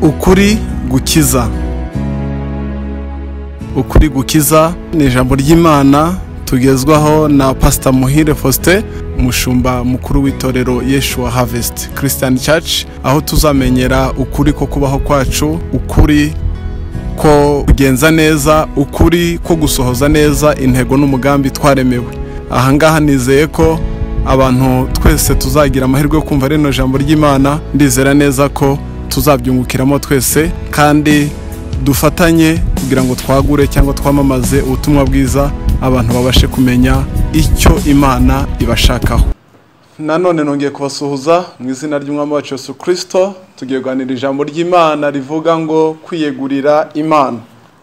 Ukuri gukiza. Ukuri gukiza ni ijambo ry'Imana tugezwaho na Pastor Muhire Faustin, umushumba mukuru w'itorero Yeshua Harvest Christian Church, aho tuzamenyera ukuri ko kubaho kwacu, ukuri ko kugenza neza, ukuri ko gusohoza neza intego n'umugambi twaremewe. Ahangaha nizeye ko abantu twese tuzagira amahirwe yo kumva rino jambo ry'Imana. Ndizera neza ko tuzabyungukiramo twese kandi dufatanye kugira ngo twagure cyangwa twamamaze ubutumwa bwiza, abantu babashe kumenya icyo Imana ibashakaho. Nanone nongeye kubasuhuza mu izina ry'Umwami wacu Yesu Kristo. Tugiye kuganira ijambo ry'Imana rivuga ngo kwiyegurira Imana.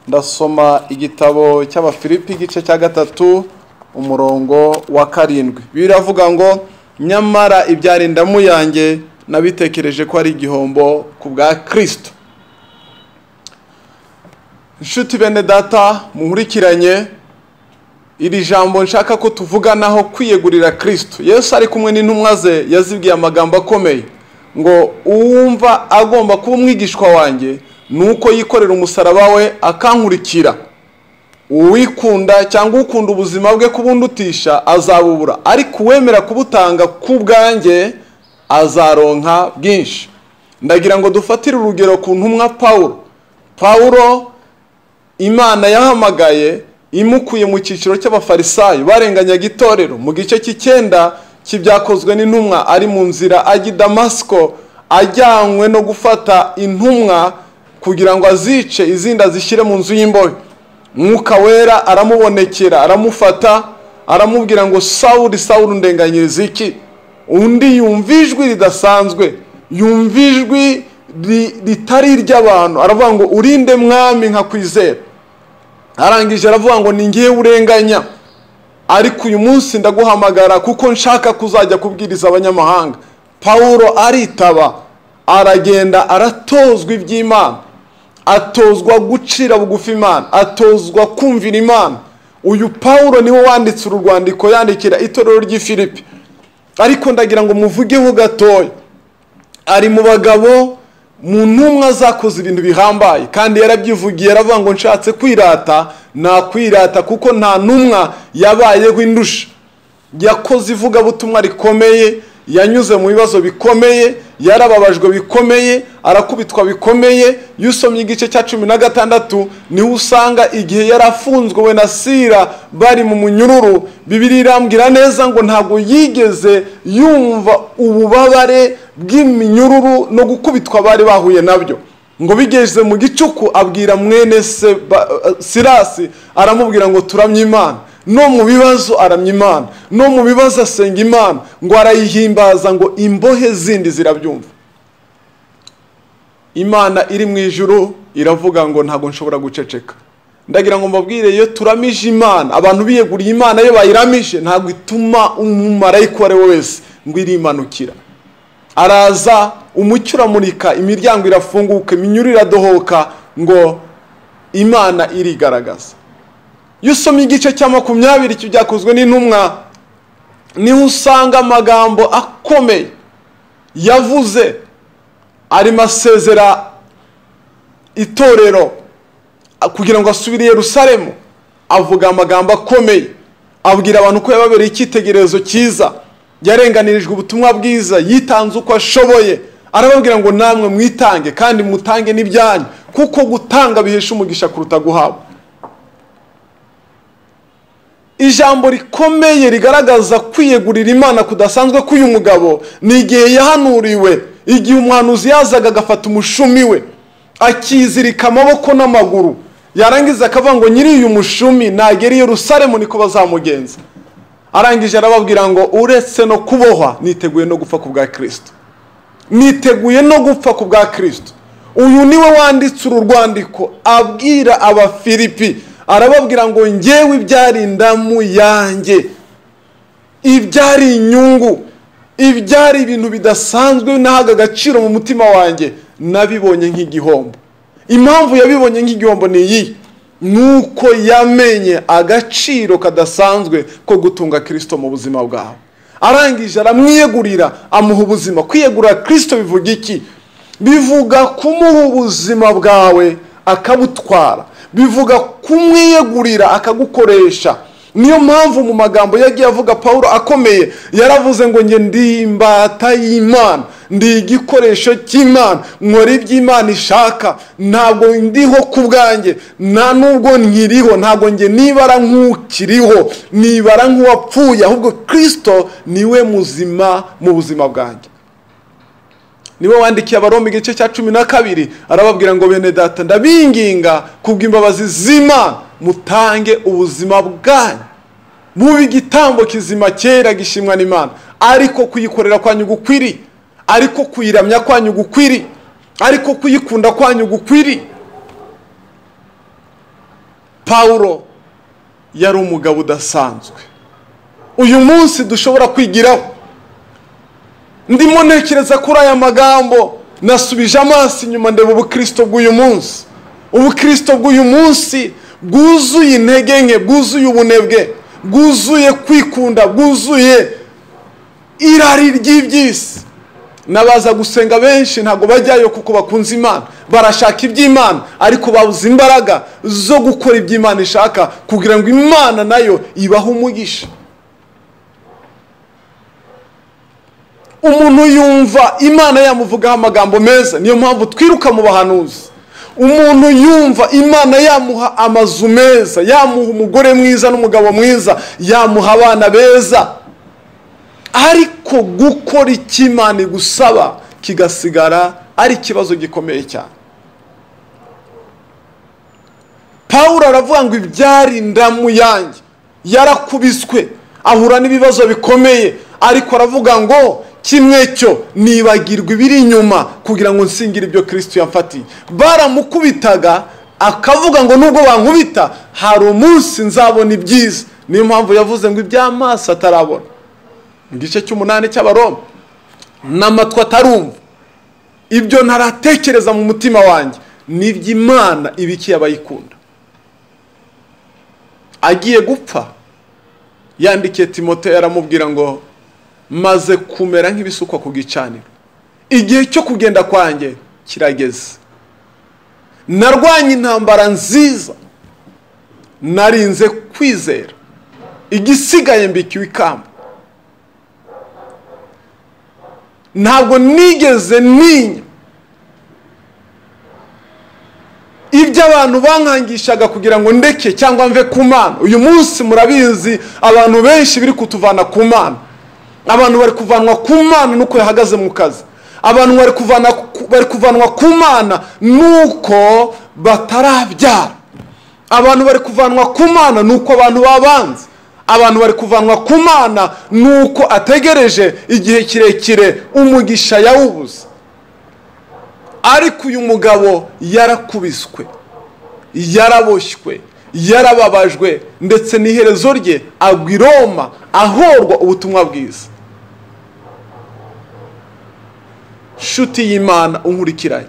Ndasoma igitabo cy'Abafilipi igice cya 3 umurongo wa 7. Biravuga ngo nyamara ibyarindamu yanjye nabitekereje ko ari igihombo ku bwa Kristo. Nshuti bene data munkurikiranye, iri jambo nshaka ko tuvuganaho kwiyegurira Kristo. Yesu ari kumwe n'intumwa ze yazibwiye amagambo akomeye ngo uwumva agomba kuba umwigishwa wanjye nuko yikorera umusaraba we akankurikira. Uwikunda cyangwa ukunda ubuzima bwe kubundutisha azabubura, ariko uwemera kubutanga ku bwanjye azaronka bwinshi. Ndagira ngo dufatire urugero ku ntumwa Paulo Imana yahamagaye imukuye mu cyiciro cy'abafarisayo barenganyaga itorero. Mu gice cy'Icyenda cy'ibyakozwe n'intumwa ari mu nzira ajya i Damasiko, ajyanywe no gufata intumwa kugira ngo azice izindi azishyire mu nzu y'imbohe. Mwuka wera aramubonekera, aramufata, aramubwira ngo Sawuli, Sawuli ndenganyiriza iki? Undi yumva ijwi ridasanzwe, yumva ijwi ritari iry'abantu, aravuga ngo urinde mwami nkakwizera. Arangije aravuga ngo ni ngiye urenganya, ariko uyu munsi ndaguhamagara kuko nshaka kuzajya kubwiriza abanyamahanga. Paulo aritaba, aragenda aratozwa iby'Imana, atozwa gucira bugufi Imana, atozwa kumvira Imana. Uyu Paulo niwe wanditse uru rwandiko yandikira itorero ry'Ifilipi. Ariko ndagira ngo muvugeho gatoya. Ari mu bagabo mu ntumwa zakoze ibintu bihambaye, kandi yarabyivugiye aravuga ngo nshatse kwirata nakwirata kuko nta ntumwa yabayeho indusha. Yakoze ivugabutumwa rikomeye, yanyuze mu bibazo bikomeye, yarababajwe bikomeye, arakubitwa bikomeye. Yusomye igice cya 16 niho usanga igihe yarafunzwe we na Sira bari mu munyururu. Bibiliya irambwira neza ngo ntabwo yigeze yumva ububabare bw'iminyururu no gukubitwa bari bahuye nabyo. Ngo bigeze mu gicuku abwira mwene se Sirasi, aramubwira ngo turamye Imana. No mu bibazo aramya Imana, no mu bibazo asenga Imana, ngo arayihimbaza, ngo imbohe zindi zirabyumva. Imana iri mu ijuru iravuga ngo ntago nshobora guceceka. Ndagira ngo mbabwire, iyo turamije Imana, abantu biyeguriye Imana, iyo bayiramije ntago ituma umumarayika wari wese ngo irimanukira. Araza umucyo uramurika, imiryango irafunguka, iminyururu iradohoka, ngo Imana irigaragaza. Yusomye igice cya 20 cy'ibyakozwe n'intumwa niho usanga amagambo akomeye yavuze. Arimo asezera itorero kugira ngo asubire i Yerusalemu. Avuga amagambo akomeye, abwira abantu ko yababereye icyitegererezo cyiza, yarenganirijwe ubutumwa bwiza, yitanze uko ashoboye. Arababwira ngo namwe mwitange kandi mutange n'ibyanyu, kuko gutanga bihesha umugisha kuruta guhabwa. Ijambo rikomeye rigaragaza kwiyegurira Imana kudasanzwe k'uyu mugabo ni igihe yahanuriwe. Igihe umuhanuzi yazaga agafata umushumi we akizirika amaboko n'amaguru, yarangiza akavuga ngo nyiri uyu mushumi nagera i Yerusalemu niko bazamugenza. Arangije arababwira ngo uretse no kubohwa niteguye no gupfa ku bwa Kristo. Niteguye no gupfa ku bwa Kristo. Uyu niwe wanditse uru rwandiko abwira Abafilipi, arababwira ngo njyewe ibyarindamu yanjye, ibyari inyungu, ibyari ibintu bidasanzwe nahaga agaciro mu mutima wanjye, nabibonye nk'igihombo. Impamvu yabibonye nk'igihombo ni iyi: nuko yamenye agaciro kadasanzwe ko gutunga Kristo mu buzima bwawe. Arangije aramwiyegurira, amuha ubuzima. Kwiyegurira Kristo bivuga iki? bivuga kumuha ubuzima bwawe akabutwara, bivuga kumwiyegurira akagukoresha. Niyo mpamvu mu magambo yagiye avuga Pawulo akomeye, yaravuze ngo njye ndi imbata y'Imana, ndi igikoresho cy'Imana, nkora iby'Imana ishaka, ntabwo ndiho ku bwanjye, nta nubwo nkiriho, ntabwo njye nibara nk'ukiriho, nibara nk'uwapfuye, ahubwo Kristo niwe muzima mu buzima bwanjye. Niwe wandikiye Abaroma igice cya 12 arababwira ngo bene data ndabinginga kubw'imbabazi z'Imana mutange ubuzima bwanyu bubi igitambo kizima cyera gishimwa n'Imana, ariko kuyikorera kwanyu gukwiri, ariko kuyiramya kwanyu gukwiri, ariko kuyikunda kwanyu gukwiri. Pawulo yari umugabo udasanzwe uyu munsi dushobora kwigiraho. Ndimo ntekereza kuri aya magambo, nasubije amaso inyuma ndeba ubukristo bw'uyu munsi. Ubukristo bw'uyu munsi bwuzuye intege nke, bwuzuye ubunebwe, bwuzuye kwikunda, bwuzuye irari ry'iby'isi. Nabaza gusenga benshi ntago bajyayo kuko bakunze Imana, barashaka iby'Imana ariko babuze imbaraga zo gukora iby'Imana ishaka kugira ngo Imana nayo ibahe umugisha. Umuntu yumva Imana yamuvugaho amagambo meza, niyo mpamvu twiruka mu bahanuzi. Umuntu yumva Imana yamuha amazu meza, yamuha umugore mwiza n'umugabo mwiza, yamuha abana beza, ariko gukora icyo Imana igusaba kigasigara ari ikibazo gikomeye cyane. Pawulo aravuga ngo ibyari indamu yanjye yarakubiswe, ahura n'ibibazo bikomeye, ariko aravuga ngo kimwe cyo nibagirwa ibiri inyuma kugira ngo nsingire ibyo Kristo yamfatiye. Baramukubitaga akavuga ngo nubwo bankubita hari umunsi nzabona ibyiza. Niyo mpamvu yavuze ngo iby'amaso atarabona, igice 8 cy'Abaroma, n'amatwi atarumva, ibyo ntaratekereza mu mutima wanjye, n'iby'Imana ibikiye abayikunda. Agiye gupfa yandikiye Timoteyo aramubwira ngo maze kumera nk'ibisukwa ku gicaniro, igihe cyo kugenda kwanjye kirageze. Narwanye intambara nziza, narinze kwizera, igisigaye mbikiwe ikamba. Ntabwo nigeze ninya ibyo abantu bankangishaga kugira ngo ndeke cyangwa mve ku Mana. Uyu munsi murabizi abantu benshi biri kutuvana ku Mana. Abantu bari kuvanwa ku Mana nuko yahagaze mu kazi. Abantu bari kuvanwa ku Mana nuko batarabyara. Abantu bari kuvanwa ku Mana nuko abantu babanze. Abantu bari kuvanwa ku Mana nuko ategereje igihe kirekire umugisha yawubuze. Ariko uyu mugabo yarakubiswe, yaraboshywe, yarababajwe, ndetse n'iherezo rye agwa i Roma ahorwa ubutumwa bwiza. Nshuti y'Imana unkurikiranye,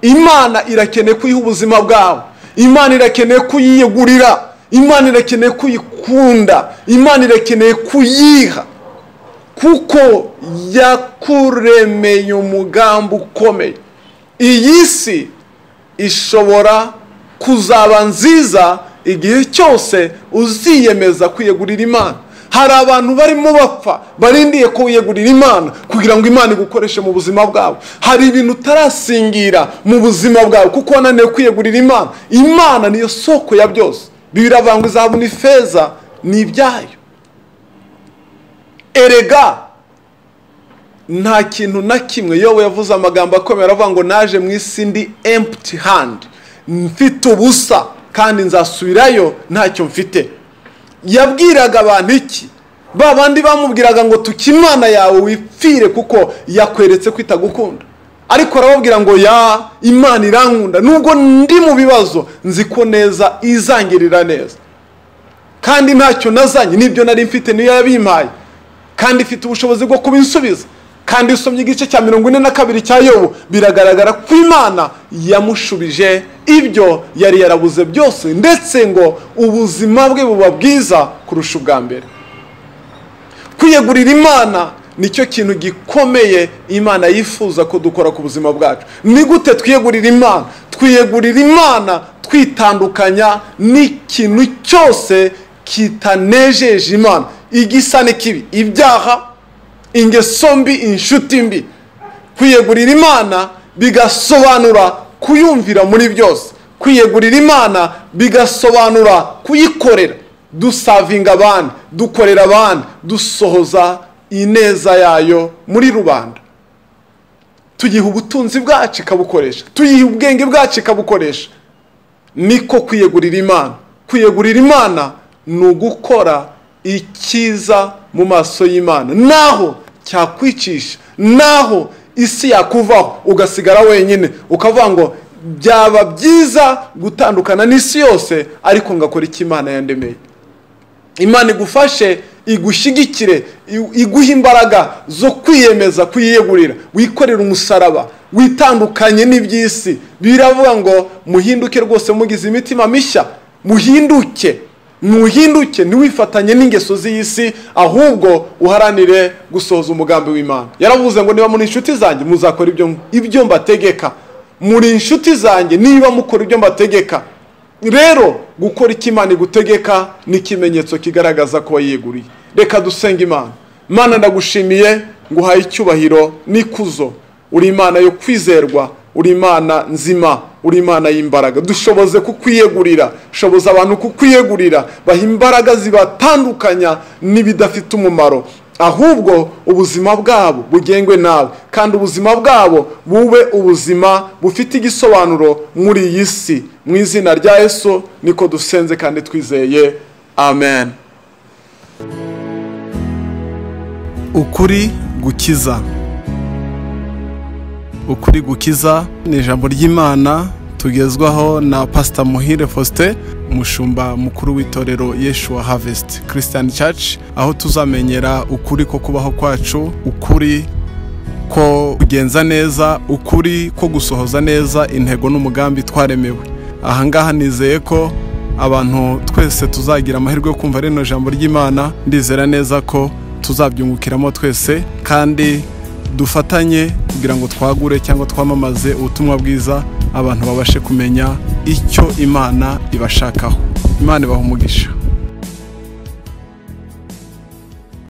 Imana irakeneye kuyiha ubuzima bwawe, Imana irakeneye kuyiyegurira, Imana irakeneye kuyikunda, Imana irakeneye kuyiha, kuko yakuremeye umugambi ukomeye. Iyi si ishobora kuzaba nziza igihe cyose uziyemeza kwiyegurira Imana. Hari abantu barimo bapfa barindiye kwiyegurira Imana kugira ngo Imana igukoreshe mu buzima bwawe. Hari ibintu utarasingira mu buzima bwawe kuko wananiwe kwiyegurira Imana. Imana niyo soko ya byose. Biravangwa izahabu n'ifeza ni ibyayo. Erega nta kintu na kimwe, Yobu yavuze amagambo akomeye aravuga ngo naje mu isi ndi empty hand, mfite ubusa kandi nzasubirayo ntacyo mfite. Yabwiraga abantu iki? Babandi bamubwiraga ngo tukimana yawe wipfire kuko yakweretse kwitagukunda. Ariko arababwira ngo ya Imana irankunda, nubwo ndi mu bibazo nzi ko neza izangirira neza, kandi ntacyo nazanye, nibyo nari mfite niyo yabimpaye, kandi ifite ubushobozi bwo kubinsubiza. Kandi usomye igice cya 42 cya Yobu, biragaragara ko Imana yamushubije ibyo yari yarabuze byose, ndetse ngo ubuzima bwe buba bwiza kurusha ubwa mbere. Kwiyegurira Imana nicyo kintu gikomeye Imana yifuza ko dukora ku buzima bwacu. Ni gute twiyegurira Imana? Twiyegurira Imana twitandukanya n'ikintu cyose kitanejeje Imana, igisa n'ikibi, ibyaha, ingeso mbi, inshuti mbi. Kwiyegurira Imana bigasobanura kuyumvira muri byose. Kwiyegurira Imana bigasobanura kuyikorera, dusavinga abandi, dukorera abandi, dusohoza ineza yayo muri rubanda. Tuyiha ubutunzi bwacu ikabukoresha, tuyiha ubwenge bwacu ikabukoresha. Niko kwiyegurira Imana. Kwiyegurira Imana ni ugukora icyiza mu maso y'Imana, naho cyakwicisha, naho isi yakuvaho ugasigara wenyine, ukavuga ngo byaba byiza gutandukana n'isi yose ariko ngakora icyo Imana yandemeye. Imana igufashe, igushyigikire, iguha imbaraga zo kwiyemeza kuyiyegurira, wikorera umusaraba, witandukanye n'iby'isi. Biravuga ngo muhinduke rwose mugize imitima mishya, muhinduke, ntiwifatanye n'ingeso z'isi, ahubwo uharanire gusohoza umugambi w'Imana. Yaravuze ngo niba muri inshuti zanjye muzakora ibyo mbategeka. Muri inshuti zanjye niba mukora ibyo mbategeka. Rero gukora icyo Imana igutegeka ni ikimenyetso kigaragaza ko wayiyeguriye. Reka dusenga Imana. Mana, ndagushimiye, nguhaye icyubahiro n'ikuzo. Uri Imana yo kwizerwa, uri Imana nzima, uri Imana y'imbaraga. Dushoboze kukwiyegurira, shoboza abantu kukwiyegurira, baha imbaraga zibatandukanya n'ibidafite umumaro, ahubwo ubuzima bwabo bugengwe nawe, kandi ubuzima bwabo bube ubuzima bufite igisobanuro muri iyi si. Mu izina rya Yesu niko dusenze kandi twizeye, amen. Ukuri gukiza. Ukuri gukiza ni ijambo ry'Imana tugezwaho na Pastor Muhire Faustin, umushumba mukuru w'itorero Yeshua Harvest Christian Church, aho tuzamenyera ukuri ko kubaho kwacu, ukuri ko kugenza neza, ukuri ko gusohoza neza intego n'umugambi twaremewe. Ahangaha nizeye ko abantu twese tuzagira amahirwe yo kumva rino jambo ry'Imana. Ndizera neza ko tuzabyungukiramo twese, kandi dufatanye kugira ngo twagure cyangwa twamamaze ubutumwa bwiza, abantu babashe kumenya icyo Imana ibashakaho. Imana ibahe umugisha.